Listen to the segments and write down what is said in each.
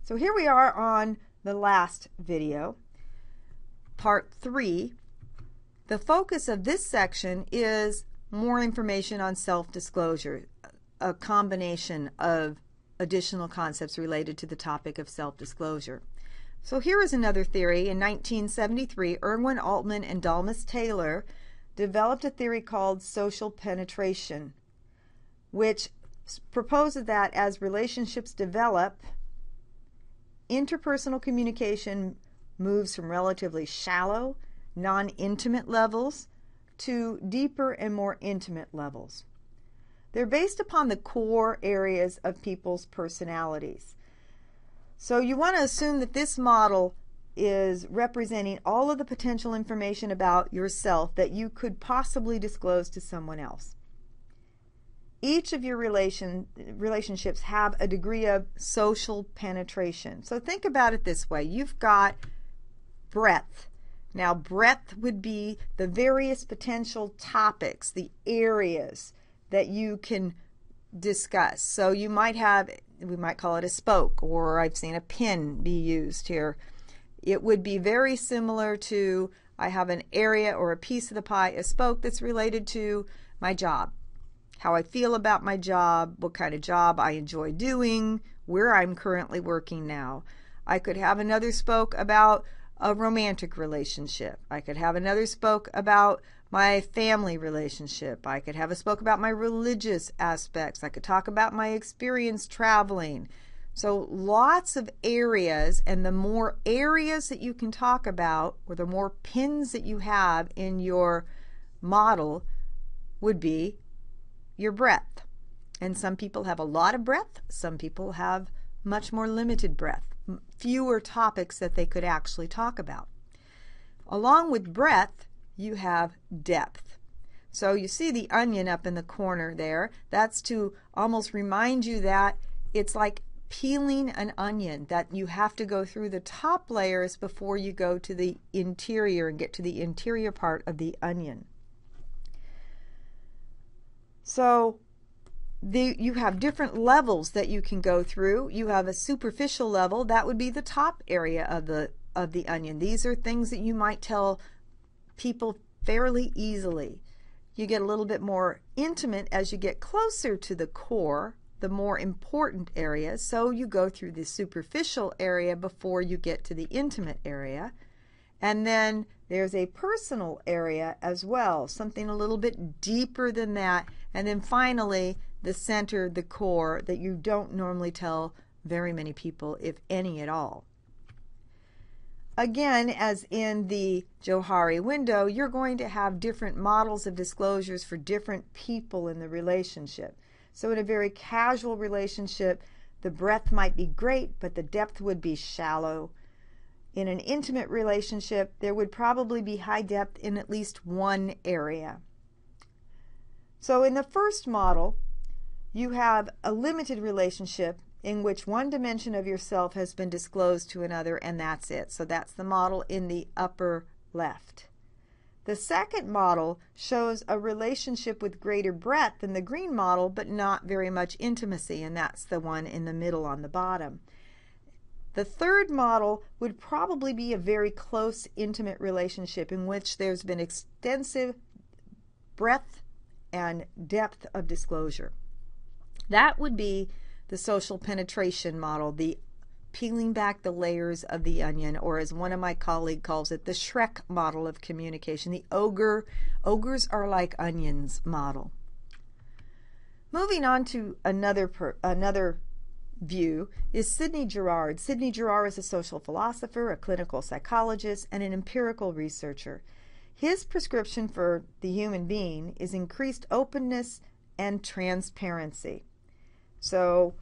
So here we are on the last video, part 3. The focus of this section is more information on self-disclosure, a combination of additional concepts related to the topic of self-disclosure. So here is another theory. In 1973, Irwin Altman and Dalmas Taylor developed a theory called social penetration, which proposes that as relationships develop, interpersonal communication moves from relatively shallow, non-intimate levels to deeper and more intimate levels. They're based upon the core areas of people's personalities. So you want to assume that this model is representing all of the potential information about yourself that you could possibly disclose to someone else. Each of your relationships have a degree of social penetration. So think about it this way. You've got breadth. Now, breadth would be the various potential topics, the areas that you can discuss. So you might have, we might call it a spoke, or I've seen a pin be used here. It would be very similar to, I have an area or a piece of the pie, a spoke that's related to my job, how I feel about my job, what kind of job I enjoy doing, where I'm currently working now. I could have another spoke about a romantic relationship. I could have another spoke about my family relationship. I could have a spoke about my religious aspects. I could talk about my experience traveling. So lots of areas, and the more areas that you can talk about, or the more pins that you have in your model, would be your breadth. And some people have a lot of breadth. Some people have much more limited breadth, fewer topics that they could actually talk about. Along with breadth, you have depth. So you see the onion up in the corner there. That's to almost remind you that it's like peeling an onion, that you have to go through the top layers before you go to the interior and get to the interior part of the onion. So you have different levels that you can go through. You have a superficial level. That would be the top area of the onion. These are things that you might tell people fairly easily. You get a little bit more intimate as you get closer to the core, the more important area. So you go through the superficial area before you get to the intimate area. And then there's a personal area as well, something a little bit deeper than that. And then finally, the center, the core, that you don't normally tell very many people, if any at all. Again, as in the Jourard window, you're going to have different models of disclosures for different people in the relationship. So in a very casual relationship, the breadth might be great, but the depth would be shallow. In an intimate relationship, there would probably be high depth in at least one area. So in the first model, you have a limited relationship in which one dimension of yourself has been disclosed to another, and that's it. So that's the model in the upper left. The second model shows a relationship with greater breadth than the green model, but not very much intimacy, and that's the one in the middle on the bottom. The third model would probably be a very close, intimate relationship in which there's been extensive breadth and depth of disclosure. That would be the social penetration model, the peeling back the layers of the onion, or as one of my colleagues calls it, the Shrek model of communication, the ogres are like onions model. Moving on to another view is Sidney Jourard. Sidney Jourard is a social philosopher, a clinical psychologist, and an empirical researcher. His prescription for the human being is increased openness and transparency. So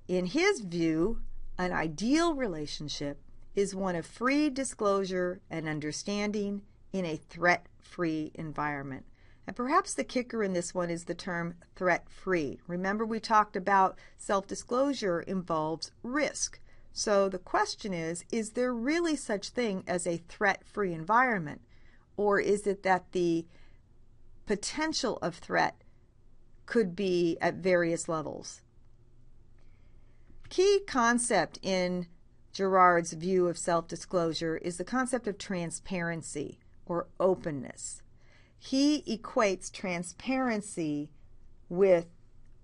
in his view, an ideal relationship is one of free disclosure and understanding in a threat-free environment. And perhaps the kicker in this one is the term threat-free. Remember, we talked about self-disclosure involves risk. So the question is there really such thing as a threat-free environment? Or is it that the potential of threat could be at various levels? key concept in Jourard's view of self-disclosure is the concept of transparency or openness. He equates transparency with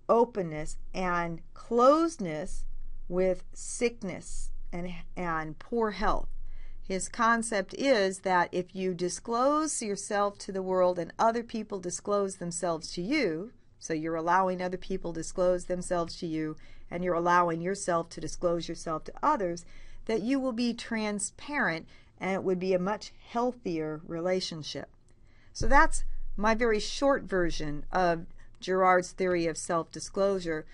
openness and closedness with sickness and poor health. His concept is that if you disclose yourself to the world and other people disclose themselves to you, so you're allowing other people to disclose themselves to you and you're allowing yourself to disclose yourself to others, that you will be transparent and it would be a much healthier relationship. So that's my very short version of Jourard's theory of self-disclosure.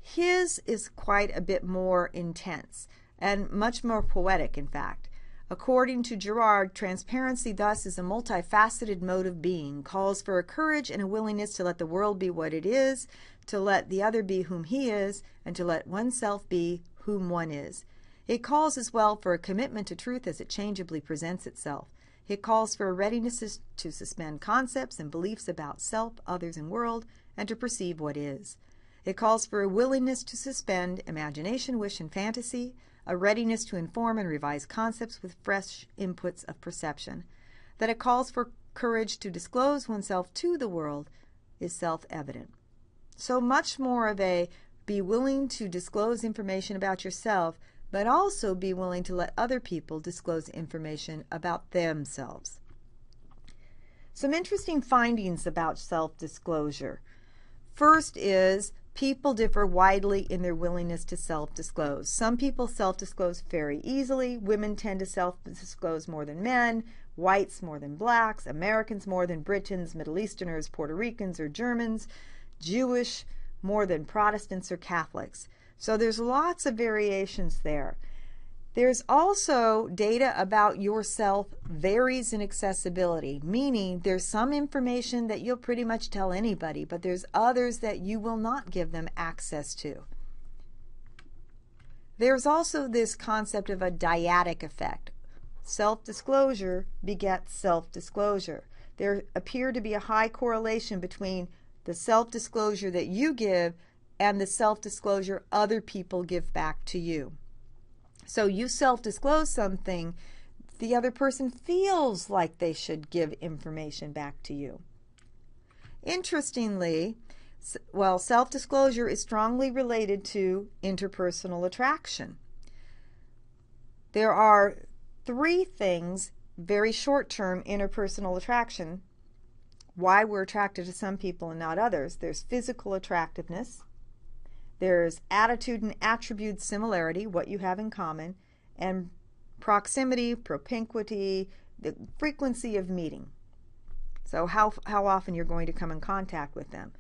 His is quite a bit more intense and much more poetic, in fact. According to Jourard, transparency thus is a multifaceted mode of being, calls for a courage and a willingness to let the world be what it is, to let the other be whom he is, and to let oneself be whom one is. It calls as well for a commitment to truth as it changeably presents itself. It calls for a readiness to suspend concepts and beliefs about self, others, and world, and to perceive what is. It calls for a willingness to suspend imagination, wish, and fantasy, a readiness to inform and revise concepts with fresh inputs of perception. That it calls for courage to disclose oneself to the world is self-evident. So much more of a be willing to disclose information about yourself, but also be willing to let other people disclose information about themselves. Some interesting findings about self-disclosure. First is people differ widely in their willingness to self-disclose. Some people self-disclose very easily. Women tend to self-disclose more than men, whites more than blacks, Americans more than Britons, Middle Easterners, Puerto Ricans, or Germans, Jewish more than Protestants or Catholics. So there's lots of variations there. There's also data about yourself varies in accessibility, meaning there's some information that you'll pretty much tell anybody, but there's others that you will not give them access to. There's also this concept of a dyadic effect. Self-disclosure begets self-disclosure. There appear to be a high correlation between the self-disclosure that you give and the self-disclosure other people give back to you. So you self-disclose something, the other person feels like they should give information back to you. Interestingly, self-disclosure is strongly related to interpersonal attraction. There are 3 things, very short-term interpersonal attraction, why we're attracted to some people and not others. There's physical attractiveness. There's attitude and attribute similarity, what you have in common, and proximity, propinquity, the frequency of meeting. So how often you're going to come in contact with them.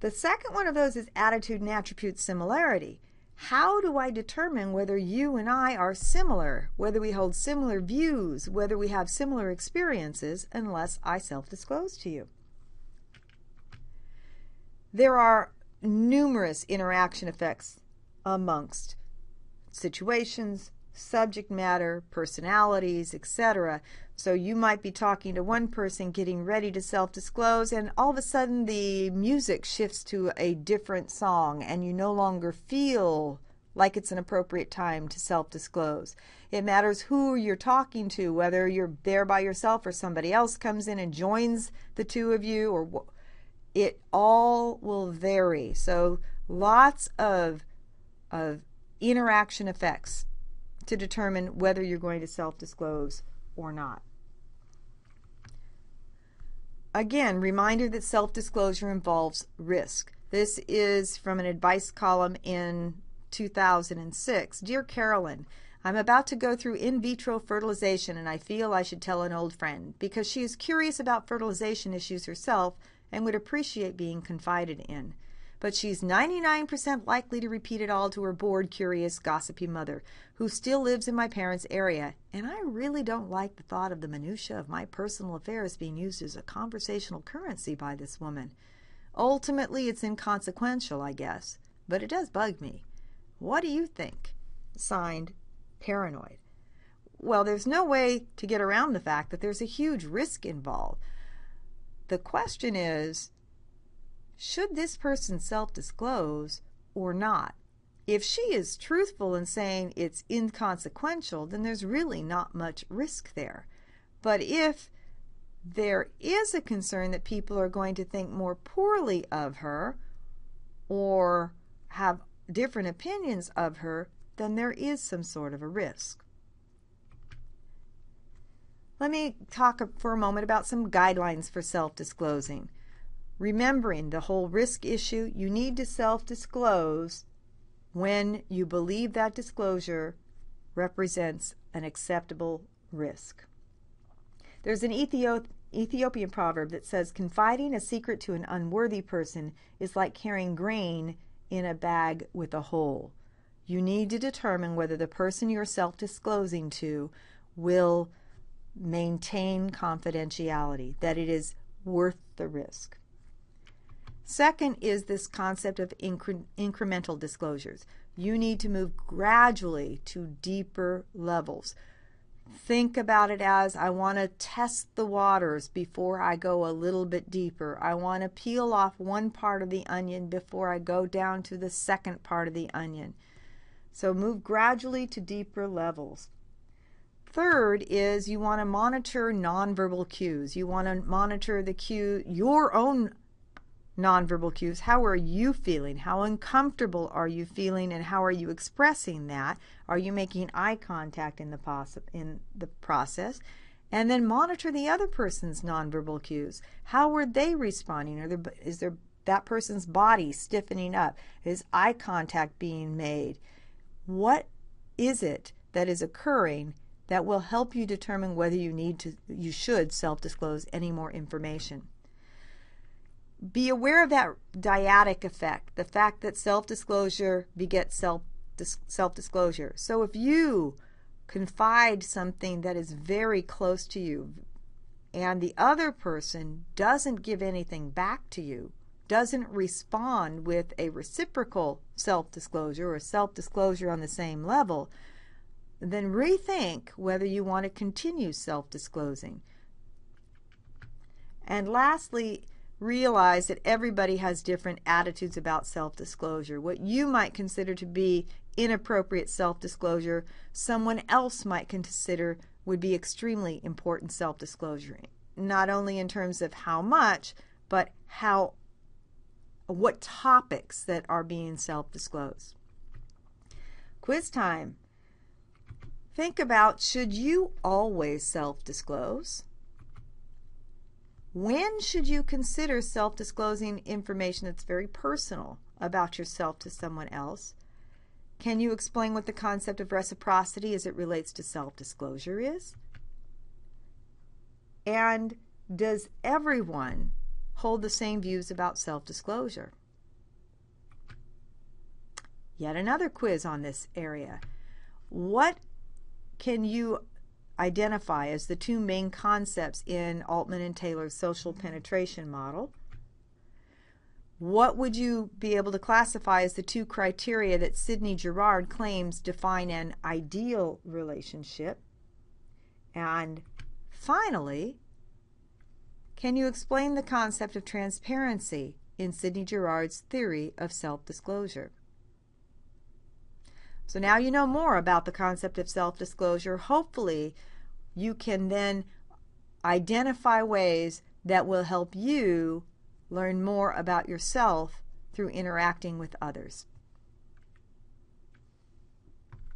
The second one of those is attitude and attribute similarity. How do I determine whether you and I are similar, whether we hold similar views, whether we have similar experiences, unless I self-disclose to you? There are numerous interaction effects amongst situations, subject matter, personalities, etc. So you might be talking to one person getting ready to self-disclose, and all of a sudden the music shifts to a different song and you no longer feel like it's an appropriate time to self-disclose. It matters who you're talking to, whether you're there by yourself or somebody else comes in and joins the two of you, or it all will vary. So lots of interaction effects to determine whether you're going to self-disclose or not. Again, reminder that self-disclosure involves risk. This is from an advice column in 2006. Dear Carolyn, I'm about to go through in vitro fertilization and I feel I should tell an old friend because she is curious about fertilization issues herself and would appreciate being confided in. But she's 99% likely to repeat it all to her bored, curious, gossipy mother, who still lives in my parents' area, and I really don't like the thought of the minutiae of my personal affairs being used as a conversational currency by this woman. Ultimately, it's inconsequential, I guess, but it does bug me. What do you think? Signed, Paranoid. Well, there's no way to get around the fact that there's a huge risk involved. The question is, should this person self-disclose or not? If she is truthful in saying it's inconsequential, then there's really not much risk there. But if there is a concern that people are going to think more poorly of her or have different opinions of her, then there is some sort of a risk. Let me talk for a moment about some guidelines for self-disclosing. Remembering the whole risk issue, you need to self-disclose when you believe that disclosure represents an acceptable risk. There's an Ethiopian proverb that says, confiding a secret to an unworthy person is like carrying grain in a bag with a hole. You need to determine whether the person you're self-disclosing to will maintain confidentiality, that it is worth the risk. Second is this concept of incremental disclosures. You need to move gradually to deeper levels. Think about it as, I want to test the waters before I go a little bit deeper. I want to peel off one part of the onion before I go down to the second part of the onion. So move gradually to deeper levels. Third is you want to monitor nonverbal cues. You want to monitor the cue, your own nonverbal cues. How are you feeling? How uncomfortable are you feeling, and how are you expressing that? Are you making eye contact in the process? And then monitor the other person's nonverbal cues. How are they responding? Is that person's body stiffening up? Is eye contact being made? What is it that is occurring that will help you determine whether you should self-disclose any more information? Be aware of that dyadic effect, the fact that self-disclosure begets self-disclosure. So if you confide something that is very close to you and the other person doesn't give anything back to you, doesn't respond with a reciprocal self-disclosure or self-disclosure on the same level, then rethink whether you want to continue self-disclosing. And lastly, realize that everybody has different attitudes about self-disclosure. What you might consider to be inappropriate self-disclosure, someone else might consider would be extremely important self-disclosure, not only in terms of how much, but what topics that are being self-disclosed. Quiz time. Think about, should you always self-disclose? When should you consider self-disclosing information that's very personal about yourself to someone else? Can you explain what the concept of reciprocity as it relates to self-disclosure is? And does everyone hold the same views about self-disclosure? Yet another quiz on this area. What can you identify as the two main concepts in Altman and Taylor's social penetration model? What would you be able to classify as the two criteria that Sidney Jourard claims define an ideal relationship? And finally, can you explain the concept of transparency in Sidney Jourard's theory of self-disclosure? So now you know more about the concept of self-disclosure. Hopefully, you can then identify ways that will help you learn more about yourself through interacting with others.